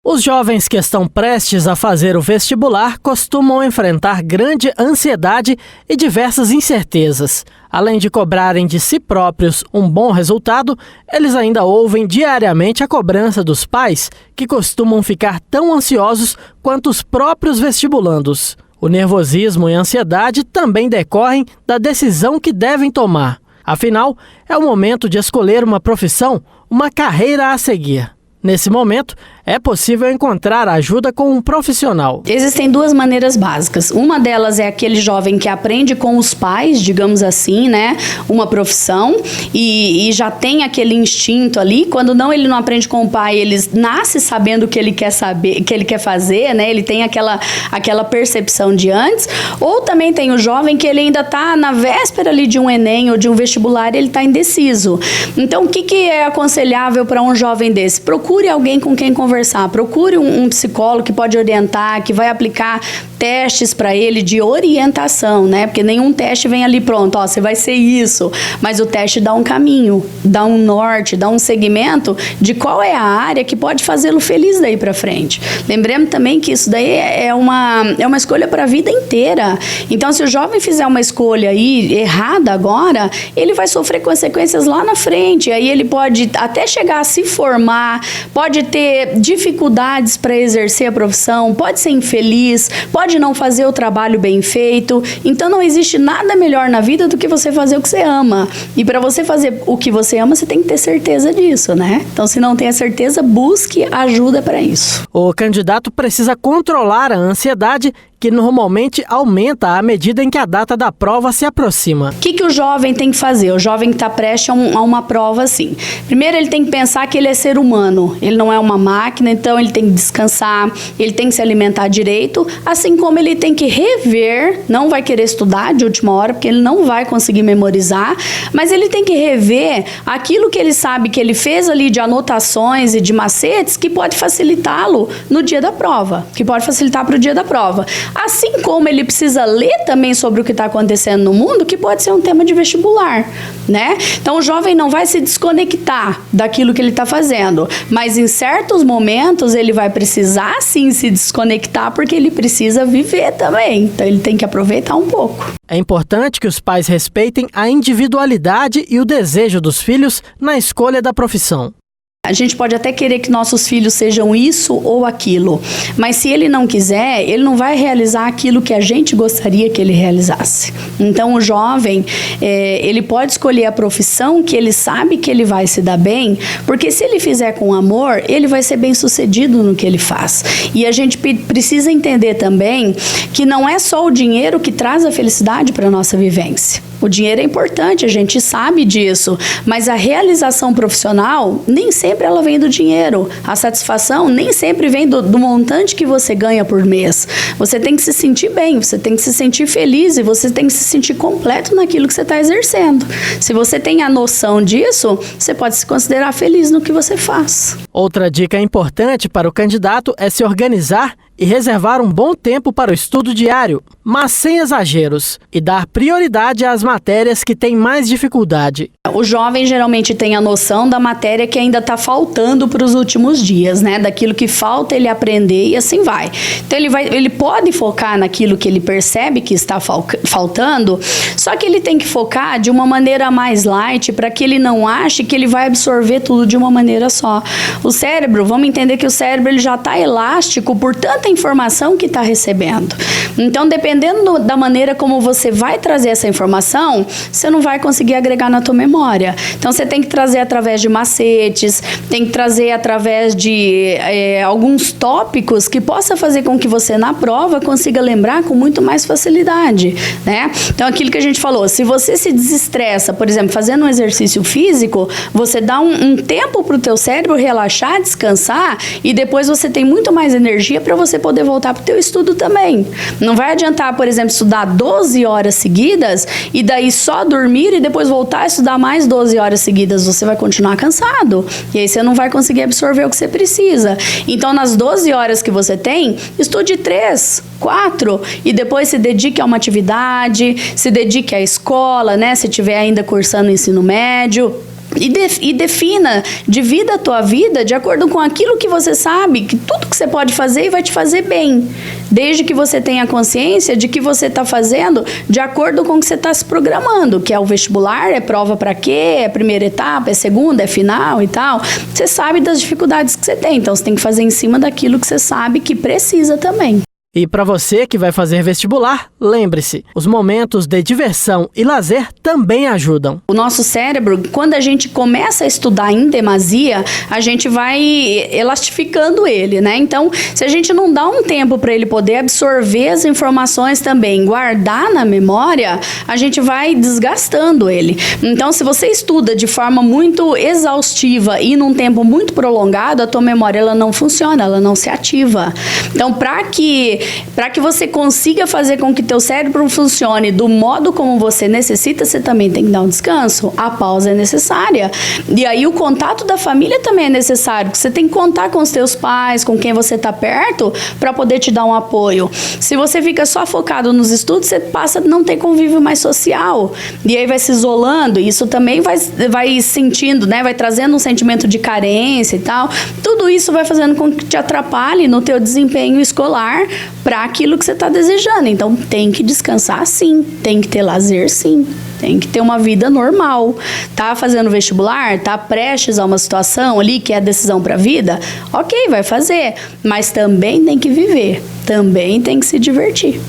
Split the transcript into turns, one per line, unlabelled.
Os jovens que estão prestes a fazer o vestibular costumam enfrentar grande ansiedade e diversas incertezas. Além de cobrarem de si próprios um bom resultado, eles ainda ouvem diariamente a cobrança dos pais, que costumam ficar tão ansiosos quanto os próprios vestibulandos. O nervosismo e a ansiedade também decorrem da decisão que devem tomar. Afinal, é o momento de escolher uma profissão, uma carreira a seguir. Nesse momento, é possível encontrar ajuda com um profissional.
Existem duas maneiras básicas. Uma delas é aquele jovem que aprende com os pais, digamos assim, né? Uma profissão e já tem aquele instinto ali. Quando ele não aprende com o pai, ele nasce sabendo o que ele quer saber, que ele quer fazer, né? Ele tem aquela percepção de antes. Ou também tem o jovem que ele ainda está na véspera ali de um Enem ou de um vestibular e ele está indeciso. Então, o que é aconselhável para um jovem desse? Procure alguém com quem conversar, procure um psicólogo que pode orientar, que vai aplicar testes para ele de orientação, né? Porque nenhum teste vem ali pronto, ó, você vai ser isso, mas o teste dá um caminho, dá um norte, dá um segmento de qual é a área que pode fazê-lo feliz daí para frente. Lembremos também que isso daí é uma escolha para a vida inteira. Então, se o jovem fizer uma escolha aí errada agora, ele vai sofrer consequências lá na frente, aí ele pode até chegar a se formar, pode ter dificuldades para exercer a profissão, pode ser infeliz, pode não fazer o trabalho bem feito. Então não existe nada melhor na vida do que você fazer o que você ama. E para você fazer o que você ama, você tem que ter certeza disso, né? Então, se não tem a certeza, busque ajuda para isso.
O candidato precisa controlar a ansiedade, que normalmente aumenta à medida em que a data da prova se aproxima.
O que o jovem tem que fazer? O jovem que está prestes a uma prova, assim. Primeiro, ele tem que pensar que ele é ser humano. Ele não é uma máquina, então ele tem que descansar, ele tem que se alimentar direito, assim como ele tem que rever, não vai querer estudar de última hora, porque ele não vai conseguir memorizar, mas ele tem que rever aquilo que ele sabe que ele fez ali de anotações e de macetes que pode facilitá-lo no dia da prova, que pode facilitar para o dia da prova. Assim como ele precisa ler também sobre o que está acontecendo no mundo, que pode ser um tema de vestibular, né? Então, o jovem não vai se desconectar daquilo que ele está fazendo, mas em certos momentos ele vai precisar sim se desconectar, porque ele precisa viver também. Então, ele tem que aproveitar um pouco.
É importante que os pais respeitem a individualidade e o desejo dos filhos na escolha da profissão.
A gente pode até querer que nossos filhos sejam isso ou aquilo, mas se ele não quiser, ele não vai realizar aquilo que a gente gostaria que ele realizasse. Então, o jovem, ele pode escolher a profissão que ele sabe que ele vai se dar bem, porque se ele fizer com amor, ele vai ser bem sucedido no que ele faz. E a gente precisa entender também que não é só o dinheiro que traz a felicidade para a nossa vivência. O dinheiro é importante, a gente sabe disso, mas a realização profissional nem sempre ela vem do dinheiro. A satisfação nem sempre vem do montante que você ganha por mês. Você tem que se sentir bem, você tem que se sentir feliz e você tem que se sentir completo naquilo que você está exercendo. Se você tem a noção disso, você pode se considerar feliz no que você faz.
Outra dica importante para o candidato é se organizar e reservar um bom tempo para o estudo diário, mas sem exageros, e dar prioridade às matérias que têm mais dificuldade.
O jovem geralmente tem a noção da matéria que ainda está faltando para os últimos dias, né? Daquilo que falta ele aprender e assim vai. Então ele pode focar naquilo que ele percebe que está faltando, só que ele tem que focar de uma maneira mais light para que ele não ache que ele vai absorver tudo de uma maneira só. O cérebro, vamos entender que o cérebro ele já está elástico por tanta informação que está recebendo. Então, dependendo da maneira como você vai trazer essa informação, você não vai conseguir agregar na tua memória. Então, você tem que trazer através de macetes, tem que trazer através de alguns tópicos que possa fazer com que você, na prova, consiga lembrar com muito mais facilidade, né? Então, aquilo que a gente falou, se você se desestressa, por exemplo, fazendo um exercício físico, você dá um tempo para o teu cérebro relaxar, descansar, e depois você tem muito mais energia para você poder voltar para o teu estudo também. Não vai adiantar, por exemplo, estudar 12 horas seguidas e daí só dormir e depois voltar a estudar mais 12 horas seguidas. Você vai continuar cansado e aí você não vai conseguir absorver o que você precisa. Então, nas 12 horas que você tem, estude 3, 4 e depois se dedique a uma atividade, se dedique à escola, né? Se estiver ainda cursando ensino médio. E defina, divida a tua vida de acordo com aquilo que você sabe, que tudo que você pode fazer e vai te fazer bem. Desde que você tenha consciência de que você está fazendo de acordo com o que você está se programando, que é o vestibular, é prova para quê, é primeira etapa, é segunda, é final e tal. Você sabe das dificuldades que você tem, então você tem que fazer em cima daquilo que você sabe que precisa também.
E para você que vai fazer vestibular, lembre-se, os momentos de diversão e lazer também ajudam.
O nosso cérebro, quando a gente começa a estudar em demasia, a gente vai elastificando ele, né? Então, se a gente não dá um tempo para ele poder absorver as informações também, guardar na memória, a gente vai desgastando ele. Então, se você estuda de forma muito exaustiva e num tempo muito prolongado, a tua memória ela não funciona, ela não se ativa. Então, para que você consiga fazer com que teu cérebro funcione do modo como você necessita, você também tem que dar um descanso. A pausa é necessária. E aí o contato da família também é necessário, porque você tem que contar com os teus pais, com quem você está perto, para poder te dar um apoio. Se você fica só focado nos estudos, você passa a não ter convívio mais social. E aí vai se isolando, e isso também vai sentindo, né? Vai trazendo um sentimento de carência e tal. Tudo isso vai fazendo com que te atrapalhe no teu desempenho escolar, para aquilo que você está desejando. Então, tem que descansar sim, tem que ter lazer sim, tem que ter uma vida normal. Tá fazendo vestibular, tá prestes a uma situação ali que é a decisão para a vida, ok, vai fazer, mas também tem que viver, também tem que se divertir.